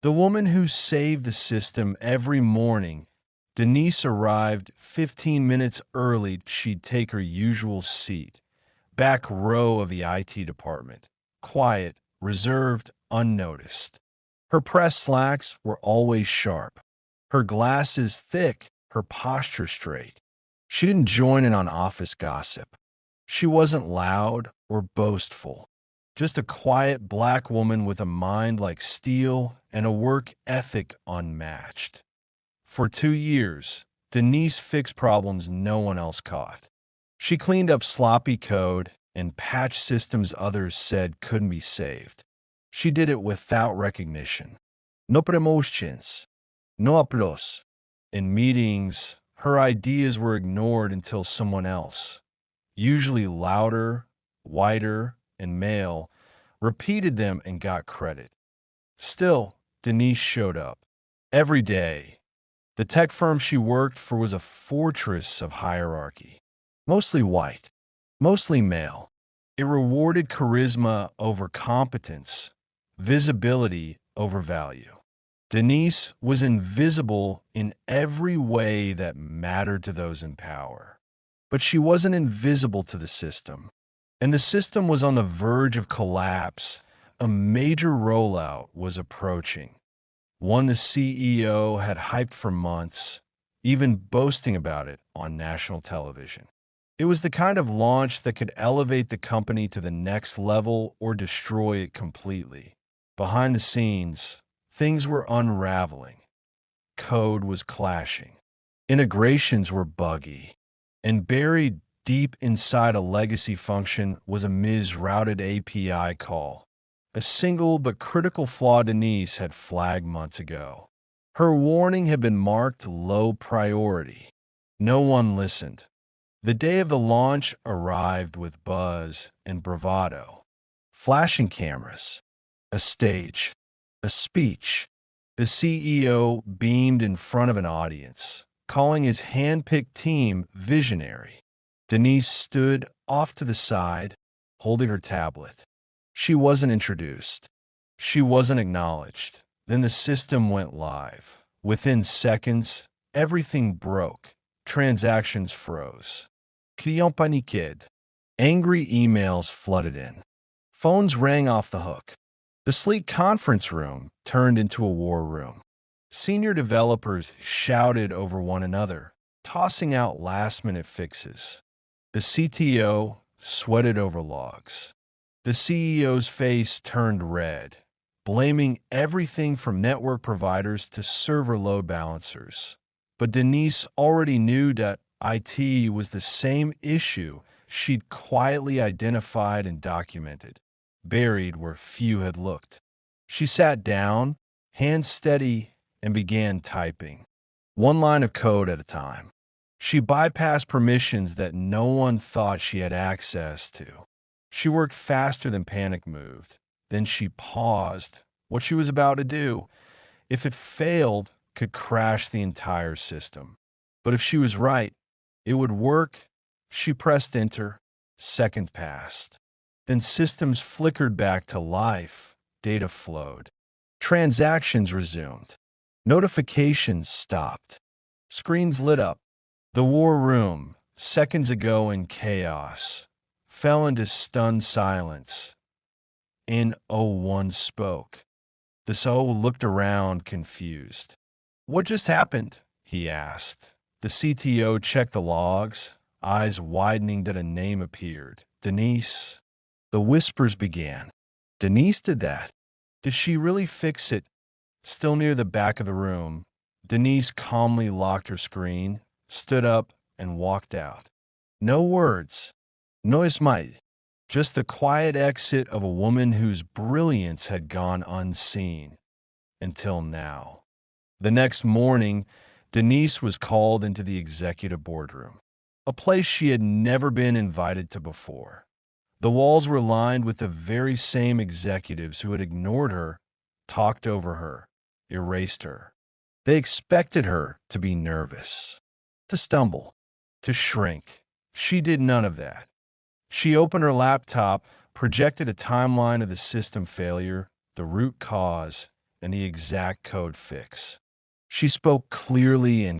The woman who saved the system every morning. Denise arrived 15 minutes early. She'd take her usual seat, back row of the IT department, quiet, reserved, unnoticed. Her press slacks were always sharp, her glasses thick, her posture straight. She didn't join in on office gossip. She wasn't loud or boastful, just a quiet black woman with a mind like steel and a work ethic unmatched. For 2 years, Denise fixed problems no one else caught. She cleaned up sloppy code and patched systems others said couldn't be saved. She did it without recognition. No promotions, no applause. In meetings, her ideas were ignored until someone else, usually louder, whiter, and male, repeated them and got credit. Still, Denise showed up. Every day. The tech firm she worked for was a fortress of hierarchy. Mostly white, mostly male. It rewarded charisma over competence, visibility over value. Denise was invisible in every way that mattered to those in power. But she wasn't invisible to the system. And the system was on the verge of collapse. A major rollout was approaching, one the CEO had hyped for months, even boasting about it on national television. It was the kind of launch that could elevate the company to the next level or destroy it completely. Behind the scenes, things were unraveling. Code was clashing. Integrations were buggy. And buried deep inside a legacy function was a misrouted API call. A single but critical flaw Denise had flagged months ago. Her warning had been marked low priority. No one listened. The day of the launch arrived with buzz and bravado. Flashing cameras, a stage, a speech. The CEO beamed in front of an audience, calling his hand-picked team visionary. Denise stood off to the side, holding her tablet. She wasn't introduced. She wasn't acknowledged. Then the system went live. Within seconds, everything broke. Transactions froze. Client paniqued. Angry emails flooded in. Phones rang off the hook. The sleek conference room turned into a war room. Senior developers shouted over one another, tossing out last-minute fixes. The CTO sweated over logs. The CEO's face turned red, blaming everything from network providers to server load balancers. But Denise already knew that IT was the same issue she'd quietly identified and documented, buried where few had looked. She sat down, hands steady, and began typing, one line of code at a time. She bypassed permissions that no one thought she had access to. She worked faster than panic moved. Then she paused. What she was about to do, if it failed, could crash the entire system. But if she was right, it would work. She pressed enter. Seconds passed. Then systems flickered back to life. Data flowed. Transactions resumed. Notifications stopped. Screens lit up. The war room, seconds ago in chaos, fell into stunned silence. N01 spoke. The SO looked around, confused. "What just happened?" he asked. The CTO checked the logs, eyes widening that a name appeared. Denise. The whispers began. Denise did that. Did she really fix it? Still near the back of the room, Denise calmly locked her screen, stood up, and walked out. No words. No smile. Just the quiet exit of a woman whose brilliance had gone unseen. Until now. The next morning, Denise was called into the executive boardroom, a place she had never been invited to before. The walls were lined with the very same executives who had ignored her, talked over her, erased her. They expected her to be nervous, to stumble, to shrink. She did none of that. She opened her laptop, projected a timeline of the system failure, the root cause, and the exact code fix. She spoke clearly and